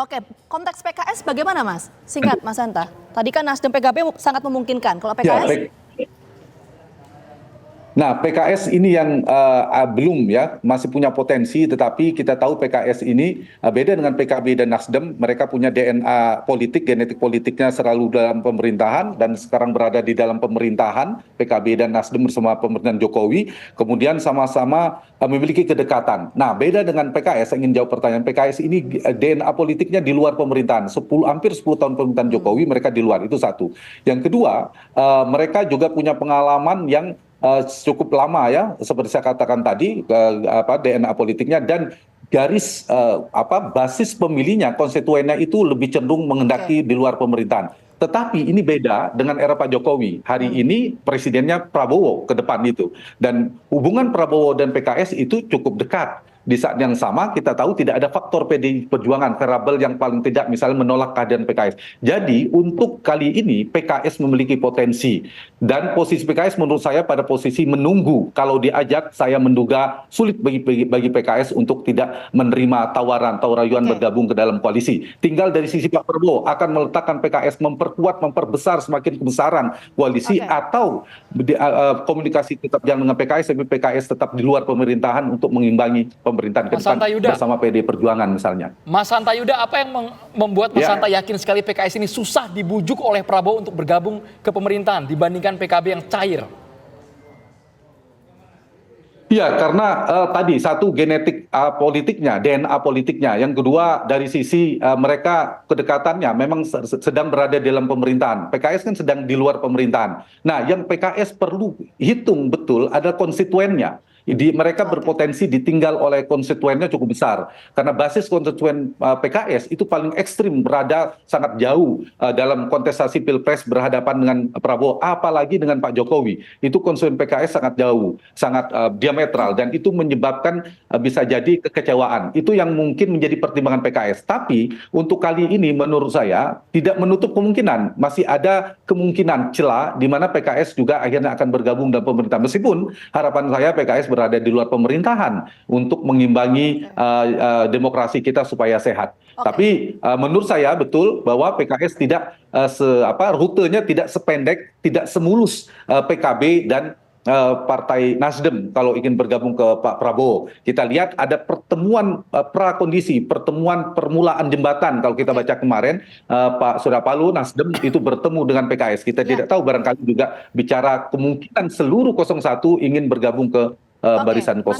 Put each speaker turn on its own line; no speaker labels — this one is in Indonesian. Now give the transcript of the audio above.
Oke, konteks PKS bagaimana Mas? Singkat Mas Hanta. Tadi kan Nasdem PKB sangat memungkinkan. Kalau
Ya,
PKS?
nah, PKS ini yang belum ya, masih punya potensi, tetapi kita tahu PKS ini beda dengan PKB dan Nasdem, mereka punya DNA politik, genetik politiknya selalu dalam pemerintahan dan sekarang berada di dalam pemerintahan, PKB dan Nasdem bersama pemerintahan Jokowi, kemudian sama-sama memiliki kedekatan. Nah, beda dengan PKS, saya ingin jawab pertanyaan, PKS ini DNA politiknya di luar pemerintahan, hampir 10 tahun pemerintahan Jokowi, mereka di luar, itu satu. Yang kedua, mereka juga punya pengalaman yang cukup lama ya, seperti saya katakan tadi, DNA politiknya dan garis basis pemilihnya, konstituennya itu lebih cenderung mengendaki di luar pemerintahan. Tetapi ini beda dengan era Pak Jokowi. Hari ini presidennya Prabowo ke depan itu. Dan hubungan Prabowo dan PKS itu cukup dekat. Di saat yang sama kita tahu tidak ada faktor PDI Perjuangan, variabel yang paling tidak misalnya menolak kehadiran PKS. Jadi untuk kali ini PKS memiliki potensi. Dan posisi PKS menurut saya pada posisi menunggu. Kalau diajak, saya menduga sulit bagi PKS untuk tidak menerima tawaran rayuan bergabung ke dalam koalisi. Tinggal dari sisi Pak Prabowo akan meletakkan PKS memperkuat, memperbesar semakin kebesaran koalisi atau komunikasi tetap jalan dengan PKS, tapi PKS tetap di luar pemerintahan untuk mengimbangi pemerintahan ke depan bersama PD Perjuangan misalnya.
Mas Hanta Yuda, apa yang membuat Mas Hanta yakin sekali PKS ini susah dibujuk oleh Prabowo untuk bergabung ke pemerintahan dibandingkan PKB yang cair?
Iya, karena tadi satu genetik politiknya, DNA politiknya. Yang kedua dari sisi mereka kedekatannya memang sedang berada dalam pemerintahan. PKS kan sedang di luar pemerintahan. Nah, yang PKS perlu hitung betul ada konstituennya. Mereka berpotensi ditinggal oleh konstituennya cukup besar. Karena basis konstituen PKS itu paling ekstrim, berada sangat jauh dalam kontestasi Pilpres berhadapan dengan Prabowo, apalagi dengan Pak Jokowi. Itu konstituen PKS sangat jauh, sangat diametral, dan itu menyebabkan bisa jadi kekecewaan. Itu yang mungkin menjadi pertimbangan PKS. Tapi untuk kali ini menurut saya tidak menutup kemungkinan. Masih ada kemungkinan celah di mana PKS juga akhirnya akan bergabung dalam pemerintahan. Meskipun harapan saya PKS berada di luar pemerintahan untuk mengimbangi demokrasi kita supaya sehat. Tapi menurut saya betul bahwa PKS tidak rutenya tidak sependek, tidak semulus PKB dan Partai Nasdem kalau ingin bergabung ke Pak Prabowo. Kita lihat ada pertemuan prakondisi, pertemuan permulaan jembatan kalau kita baca kemarin Pak Surya Paloh Nasdem itu bertemu dengan PKS. Kita tidak tahu, barangkali juga bicara kemungkinan seluruh 01 ingin bergabung ke barisan 01.